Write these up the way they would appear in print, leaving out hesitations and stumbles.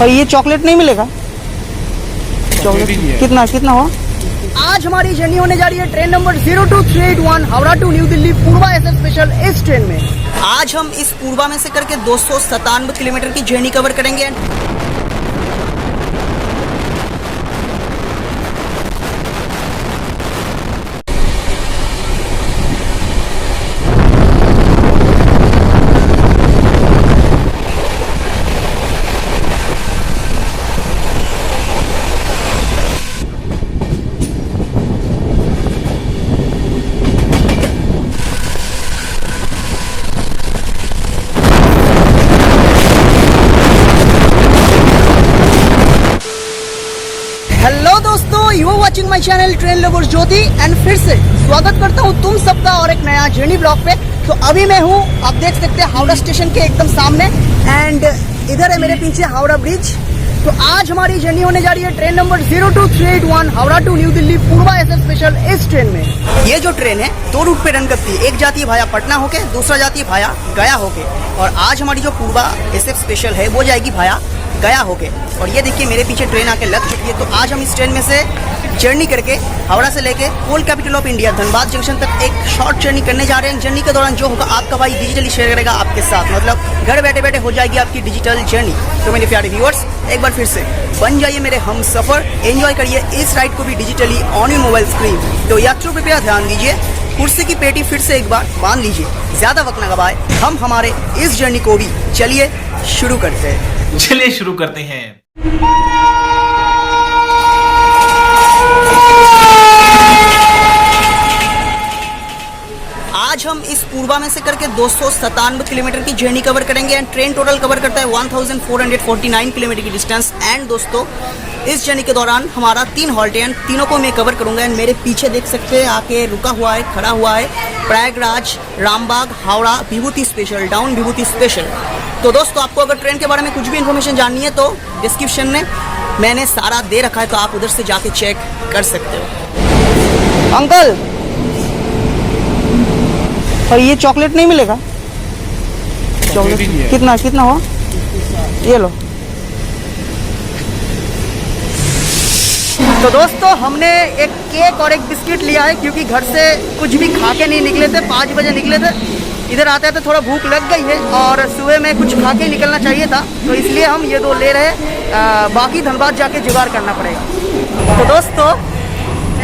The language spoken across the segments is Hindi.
और ये चॉकलेट नहीं मिलेगा? चॉकलेट कितना कितना हुआ? आज हमारी जर्नी होने जा रही है train number 02381 Howrah to new Delhi Purva SF special इस ट्रेन में। आज हम इस पूर्वा में से करके 297 किलोमीटर की जर्नी कवर करेंगे। हेलो दोस्तों, you are watching my channel train lovers Jyoti and फिर से स्वागत करता हूँ तुम सबका और एक नया जर्नी ब्लॉग पे। तो अभी मैं हूँ, आप देख सकते हैं हावड़ा स्टेशन के एकदम सामने एंड इधर है मेरे पीछे हावड़ा ब्रिज। तो आज हमारी जर्नी होने जा रही है train number 02381 Howrah to new Delhi Purva SF special इस ट्रेन में। ये जो ट्रेन है 2 रूट पे रन करती है, एक जाती है भाया पटना होके, दूसरा जाती है भाया गया होके। और आज हमारी जो पूर्वा SF स्पेशल है वो जाएगी भाया गया होके। और ये देखिए मेरे पीछे ट्रेन आके लग चुकी है। तो आज हम इस ट्रेन में से जर्नी करके हावड़ा से लेके coal capital of India Dhanbad junction तक एक शॉर्ट जर्नी करने जा रहे हैं। जर्नी के दौरान जो होगा आपका भाई डिजिटली शेयर करेगा आपके साथ, मतलब घर बैठे बैठे हो जाएगी आपकी डिजिटल जर्नी। तो मेरे प्यारे व्यूअर्स, एक बार फिर से बन जाइए मेरे हम सफर, एंजॉय करिए इस राइड को भी digitally on your mobile screen. तो यात्रियों कृपया ध्यान दीजिए, कुर्सी की पेटी फिर से एक बार बांध लीजिए, ज्यादा वक्त न गवाए, हम हमारे इस जर्नी को भी चलिए शुरू करते हैं। चलिए शुरू करते हैं। आज हम इस पूर्वा में से करके 297 किलोमीटर की जर्नी कवर करेंगे एंड ट्रेन टोटल कवर करता है 1449 किलोमीटर की डिस्टेंस। एंड दोस्तों, इस जर्नी के दौरान हमारा 3 हॉल्ट हैं, तीनों को मैं कवर करूंगा। एंड मेरे पीछे देख सकते हैं आके रुका हुआ है, खड़ा हुआ है प्रयागराज, रामबाग, हावड़ा विभूति स्पेशल, डाउन विभूति स्पेशल। तो दोस्तों, आपको अगर ट्रेन के बारे में कुछ भी इन्फॉर्मेशन जाननी है तो डिस्क्रिप्शन में मैंने सारा दे रखा है, तो आप उधर से जाके चेक कर सकते हो। अंकल, और ये चॉकलेट नहीं मिलेगा? चॉकलेट कितना कितना हुआ? ये लो। तो दोस्तों, हमने एक केक और एक बिस्किट लिया है क्योंकि घर से कुछ भी खा के नहीं निकले थे। 5 बजे निकले थे, इधर आते तो थोड़ा भूख लग गई है और सुबह में कुछ खा के निकलना चाहिए था, तो इसलिए हम ये 2 ले रहे हैं। बाकी धनबाद जाके जुगाड़ करना पड़ेगा। तो दोस्तों,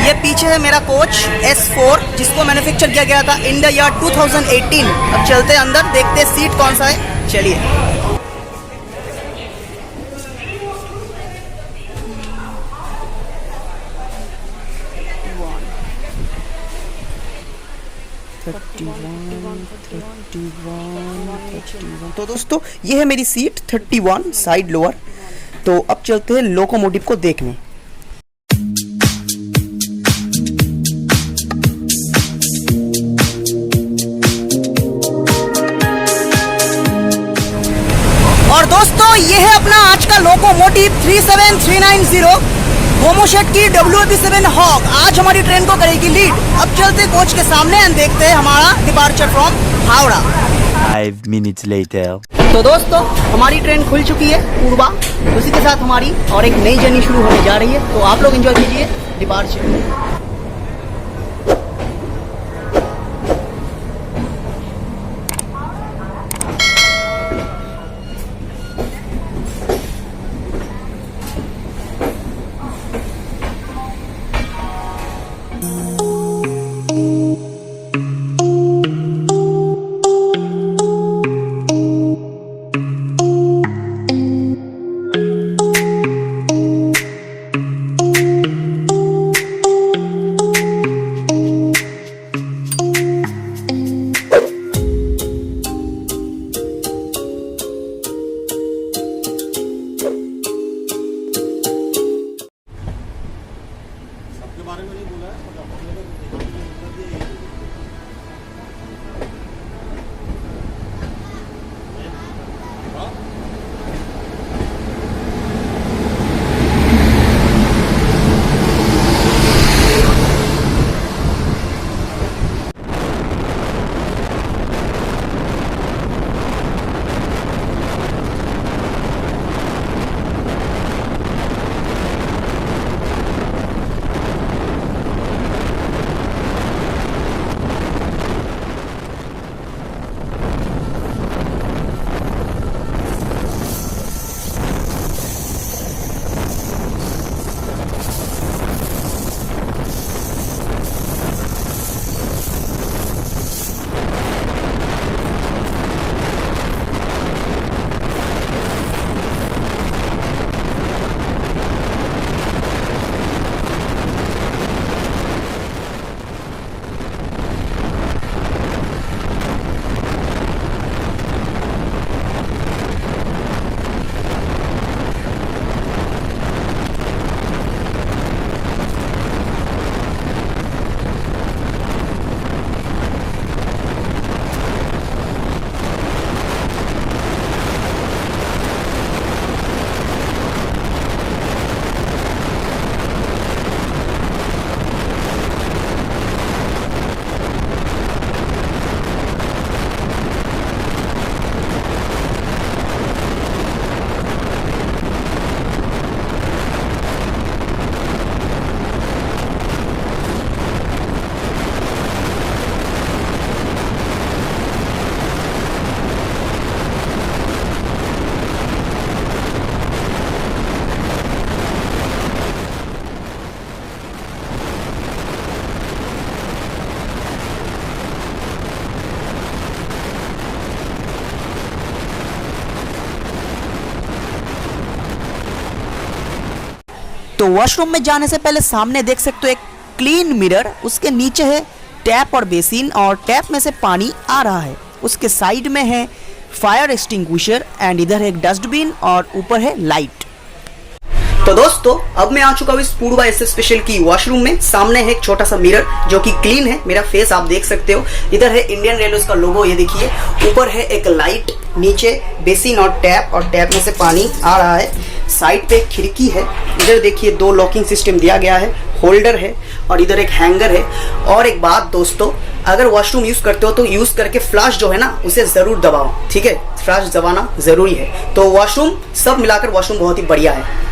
ये पीछे है मेरा कोच S4, जिसको मैन्युफैक्चर किया गया था इन द ईयर 2018। अब चलते अंदर, देखते सीट कौन सा है, चलिए। तो दोस्तों, ये है मेरी सीट 31 साइड लोअर। तो अब चलते हैं लोकोमोटिव को देखने। और दोस्तों, ये है अपना आज का लोकोमोटिव 37390 होमोशेट की WAP7 हॉग। आज हमारी ट्रेन को करेगी लीड। अब चलते कोच के सामने एंड देखते हैं हमारा departure from Howrah. 5 minutes later. तो दोस्तों, हमारी ट्रेन खुल चुकी है पूर्वा, उसी के साथ हमारी और एक नई जर्नी शुरू होने जा रही है। तो आप लोग एंजॉय कीजिए डिपार्चर। तो वॉशरूम में जाने से पहले सामने देख सकते हो एक क्लीन मिरर, उसके नीचे है टैप और बेसिन और टैप में से पानी आ रहा है। उसके साइड में है फायर एक्सटिंग्विशर एंड इधर है एक डस्टबिन और ऊपर है लाइट। तो दोस्तों अब मैं आ चुका हूँ इस पूर्वा एस स्पेशल की वॉशरूम में। सामने है एक छोटा सा मिरर जो कि क्लीन है, मेरा फेस आप देख सकते हो। इधर है इंडियन रेलवेज का लोगो, ये देखिए। ऊपर है एक लाइट, नीचे बेसिन और टैप में से पानी आ रहा है। साइड पे एक खिड़की है, इधर देखिए 2 लॉकिंग सिस्टम दिया गया है, होल्डर है और इधर एक हैंगर है। और एक बात दोस्तों, अगर वॉशरूम यूज करते हो तो यूज करके फ्लश जो है ना उसे जरूर दबाओ, ठीक है? फ्लश दबाना जरूरी है। तो वॉशरूम सब मिलाकर वॉशरूम बहुत ही बढ़िया है।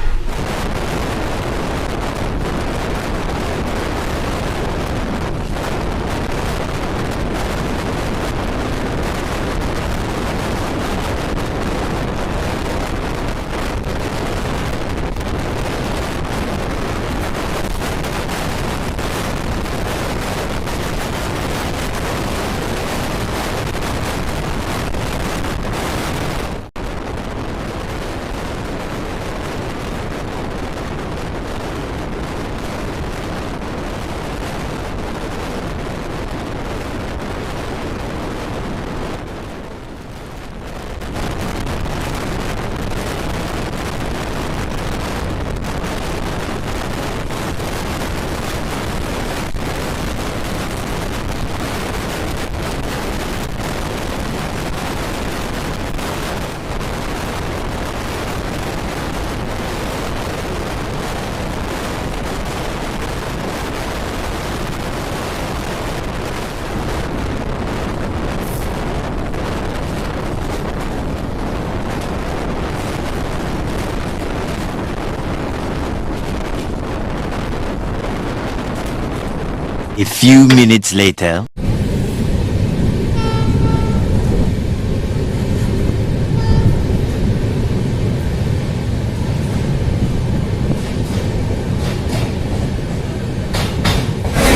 A few minutes later.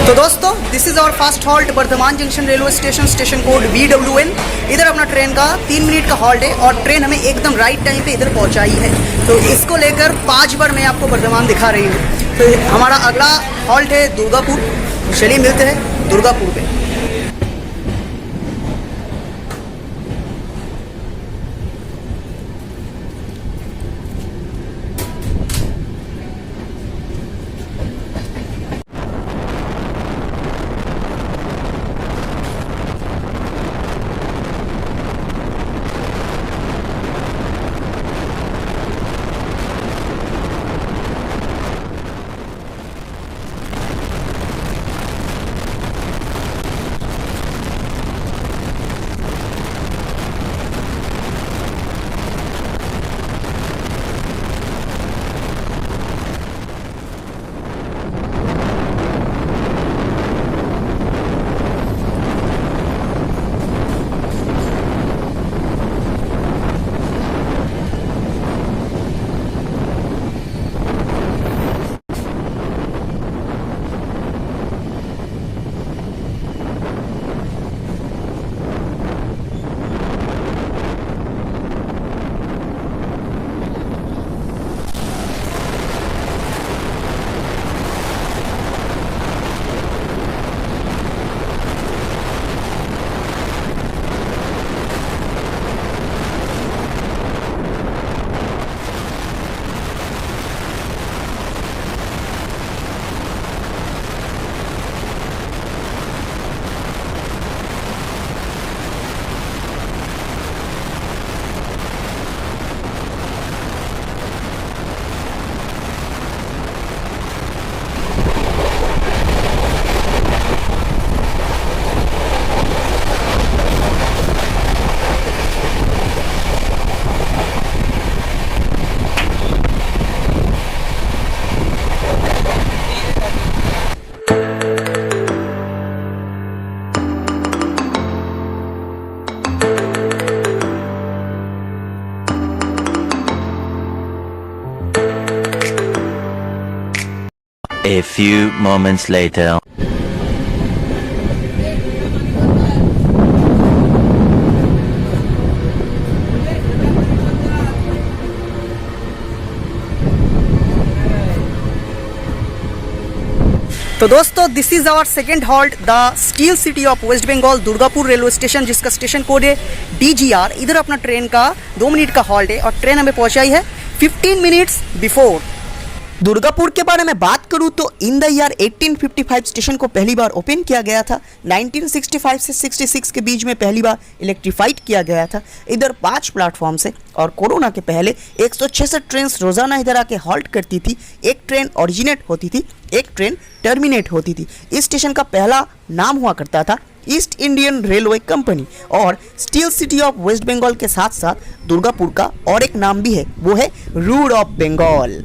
तो दोस्तों this is our first halt Bardhaman junction railway station, station code VWN। इधर अपना ट्रेन का 3 मिनट का हॉल्ट है और ट्रेन हमें एकदम राइट टाइम पे इधर पहुंचाई है। तो इसको लेकर 5 बार मैं आपको बर्धमान दिखा रही हूँ। तो हमारा अगला हॉल्ट है दुर्गापुर। चलिए मिलते हैं दुर्गापुर पे। A few moments later. तो दोस्तों this is our second halt the steel city of West Bengal Durgapur railway station, जिसका स्टेशन कोड है DGR। इधर अपना ट्रेन का 2 मिनट का हॉल्ट है और ट्रेन हमें पहुंचाई है 15 मिनट्स बिफोर। दुर्गापुर के बारे में बात करूं तो इन द ईयर 1855 स्टेशन को पहली बार ओपन किया गया था। 1965 से 66 के बीच में पहली बार इलेक्ट्रीफाइड किया गया था। इधर 5 प्लेटफॉर्म से और कोरोना के पहले 166 ट्रेन रोजाना इधर आके हॉल्ट करती थी। एक ट्रेन ओरिजिनेट होती थी, एक ट्रेन टर्मिनेट होती थी। इस स्टेशन का पहला नाम हुआ करता था ईस्ट इंडियन रेलवे कंपनी और steel city of West Bengal के साथ साथ दुर्गापुर का और एक नाम भी है, वो है Ruhr of Bengal.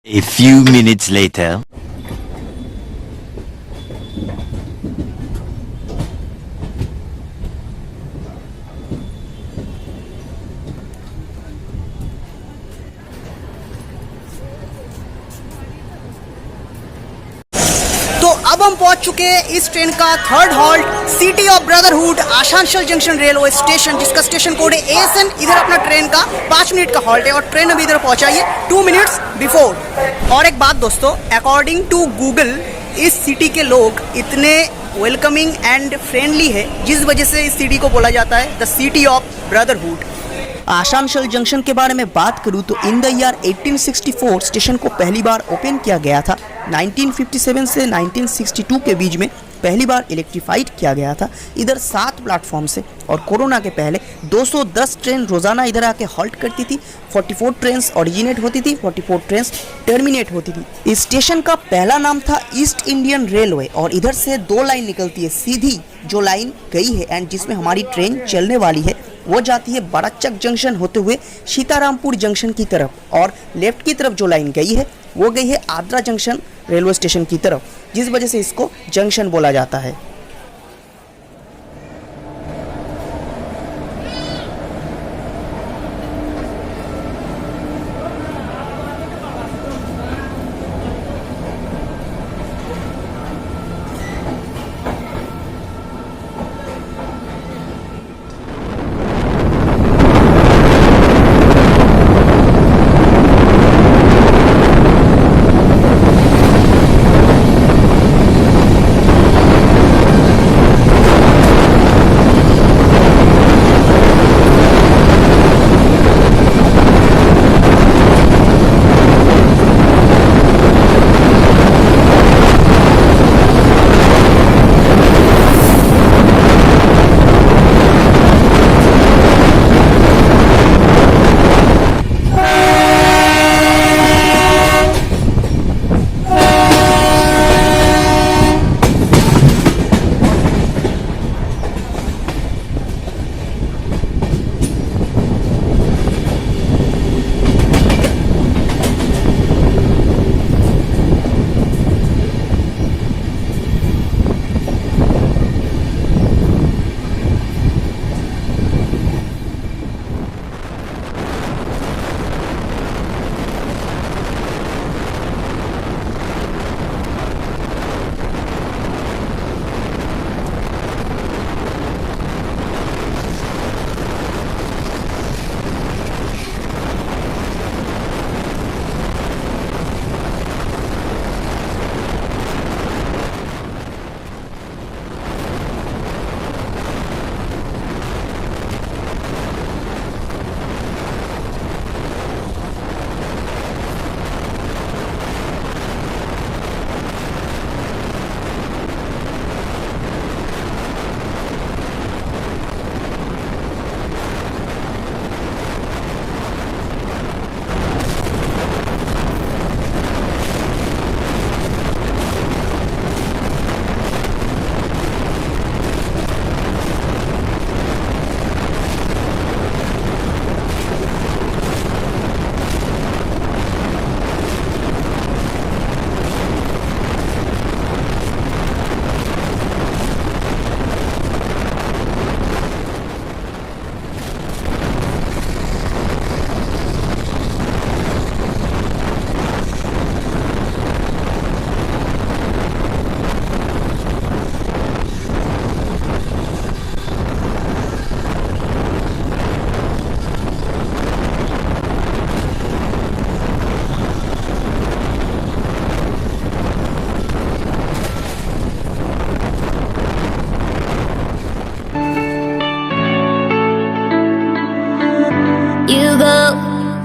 A few minutes later. तो अब हम पहुंच चुके हैं इस ट्रेन का third halt city of brotherhood Asansol junction railway station, जिसका स्टेशन कोड है ASN। इधर अपना ट्रेन का 5 मिनट का हॉल्ट है और ट्रेन अभी इधर पहुंचाई है 2 मिनट्स बिफोर। और एक बात दोस्तों, अकॉर्डिंग टू गूगल इस सिटी के लोग इतने वेलकमिंग एंड फ्रेंडली है, जिस वजह से इस सिटी को बोला जाता है the city of brotherhood. Asansol junction के बारे में बात करूं तो इन द ईयर 1864 स्टेशन को पहली बार ओपन किया गया था। 1957 से 1962 के बीच में पहली बार इलेक्ट्रीफाइड किया गया था। इधर 7 प्लेटफॉर्म से और कोरोना के पहले 210 ट्रेन रोजाना इधर आके हॉल्ट करती थी। 44 ट्रेन ओरिजिनेट होती थी, 44 ट्रेन टर्मिनेट होती थी। इस स्टेशन का पहला नाम था ईस्ट इंडियन रेलवे और इधर से 2 लाइन निकलती है सीधी, जो लाइन गई है एंड जिसमें हमारी ट्रेन चलने वाली है वो जाती है बड़ाचक जंक्शन होते हुए सीतारामपुर जंक्शन की तरफ, और लेफ्ट की तरफ जो लाइन गई है वो गई है आद्रा जंक्शन रेलवे स्टेशन की तरफ, जिस वजह से इसको जंक्शन बोला जाता है।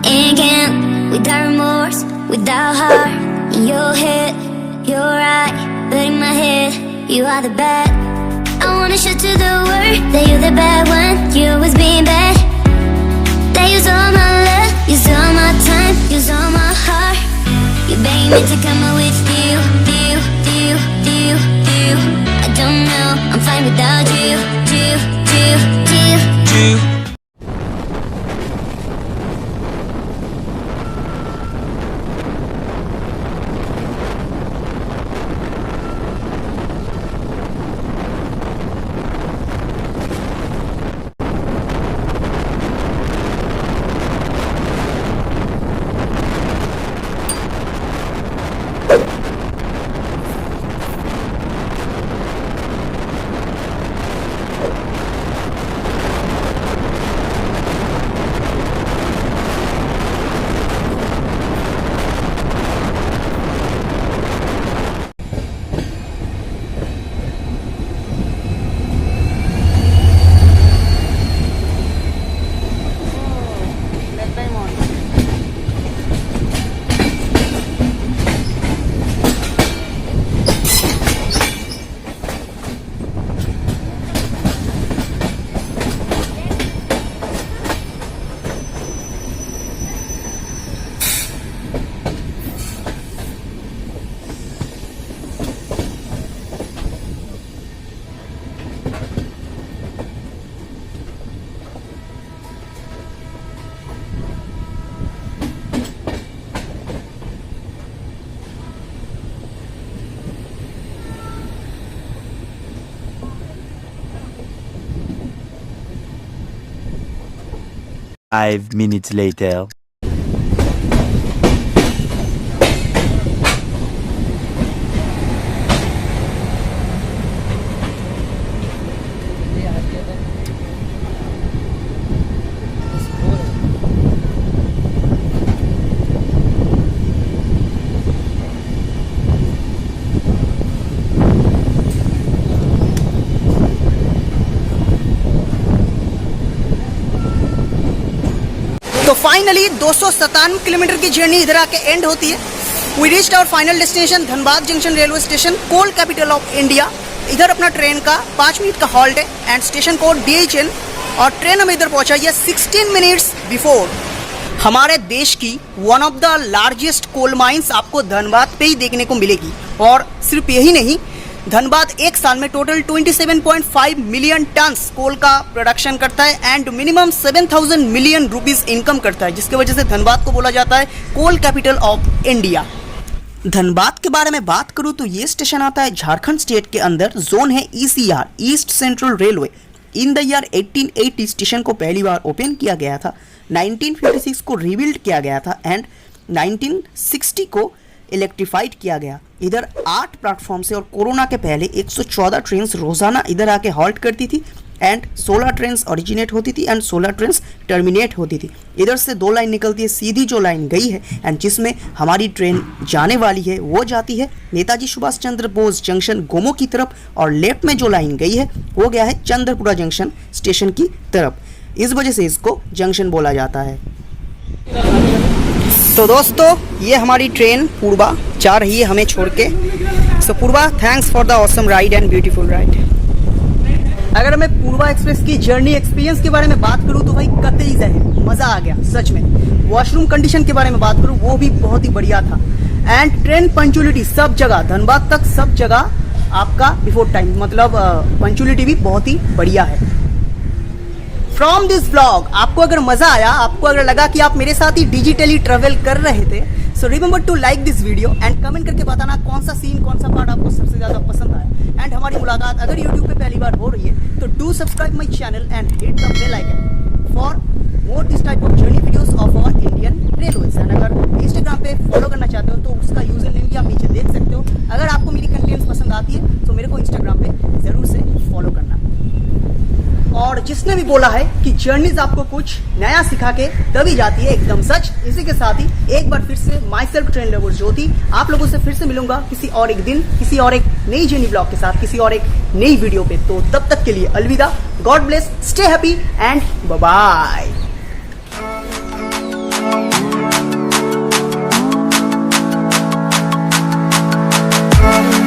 again, without remorse, without heart. In your head, you're right, but in my head, you are the bad. I wanna show to the world that you're the bad one. You was being bad. That use all my love, use all my time, use all my heart. You begged me to come out with you. I don't know, I'm fine without you. Five minutes later. तो फाइनली 297 किलोमीटर की जर्नी इधर आके एंड होती है। We reached our final destination Dhanbad junction railway station, coal capital of India. इधर अपना ट्रेन का 5 मिनट का हॉल्ट है एंड स्टेशन कोड DHN, और ट्रेन हमें इधर पहुंचाई है 16 मिनट्स बिफोर। हमारे देश की one of the largest coal mines आपको धनबाद पे ही देखने को मिलेगी। और सिर्फ यही नहीं, धनबाद एक साल में टोटल 27.5 मिलियन टन्स कोल का प्रोडक्शन करता है and minimum 7,000 million rupees income करता है, जिसकी वजह से धनबाद को बोला जाता है कोल कैपिटल ऑफ इंडिया। धनबाद के बारे में बात करूं तो ये स्टेशन आता है झारखंड स्टेट के अंदर। जोन है ECR, east central railway. In the year 1880 station को पहली बार ओपन किया गया था, 1956 को रिबिल्ड किया गया था एंड 1960 को इलेक्ट्रीफाइड किया गया। इधर 8 प्लेटफॉर्म से और कोरोना के पहले 114 ट्रेन रोजाना इधर आके हॉल्ट करती थी एंड 16 ट्रेन ओरिजिनेट होती थी एंड 16 ट्रेन टर्मिनेट होती थी। इधर से 2 लाइन निकलती है, सीधी जो लाइन गई है एंड जिसमें हमारी ट्रेन जाने वाली है वो जाती है नेताजी सुभाष चंद्र बोस जंक्शन गोमो की तरफ, और लेफ्ट में जो लाइन गई है वो गया है चंद्रपुरा जंक्शन स्टेशन की तरफ। इस वजह से इसको जंक्शन बोला जाता है। तो दोस्तों ये हमारी ट्रेन पूर्वा जा रही है हमें छोड़ के। So Purva, thanks for the awesome ride and beautiful ride. अगर मैं पूर्वा एक्सप्रेस की जर्नी एक्सपीरियंस के बारे में बात करूं तो भाई कतई है, मज़ा आ गया सच में। वॉशरूम कंडीशन के बारे में बात करूं वो भी बहुत ही बढ़िया था एंड ट्रेन पंक्चुअलिटी सब जगह, धनबाद तक सब जगह आपका बिफोर टाइम, मतलब पंक्चुअलिटी भी बहुत ही बढ़िया है। फ्रॉम दिस ब्लॉग आपको अगर मजा आया, आपको अगर लगा कि आप मेरे साथ ही डिजिटली ट्रेवल कर रहे थे, so remember to like this video and comment करके बताना कौन सा सीन, कौन सा पार्ट आपको सबसे ज्यादा पसंद आया। एंड हमारी मुलाकात अगर यूट्यूब पे पहली बार हो रही है तो do subscribe my channel and hit the bell icon for more this type of journey videos of our Indian railways. And अगर इंस्टाग्राम पे फॉलो करना चाहते हो तो उसका यूजर नेम भी आप नीचे देख सकते हो। अगर आपको मेरी कंटेंट्स पसंद आती है तो मेरे को इंस्टाग्राम पे जरूर से फॉलो करना। और जिसने भी बोला है कि जर्नीज आपको कुछ नया सिखा के तभी जाती है, एकदम सच। इसी के साथ ही एक बार फिर से माई सेल्फ ट्रेन लवर ज्योति आप लोगों से फिर से मिलूंगा किसी और एक दिन, किसी और एक नई जर्नी ब्लॉग के साथ, किसी और एक नई वीडियो पे। तो तब तक के लिए अलविदा, God bless, stay happy and bye bye. heart.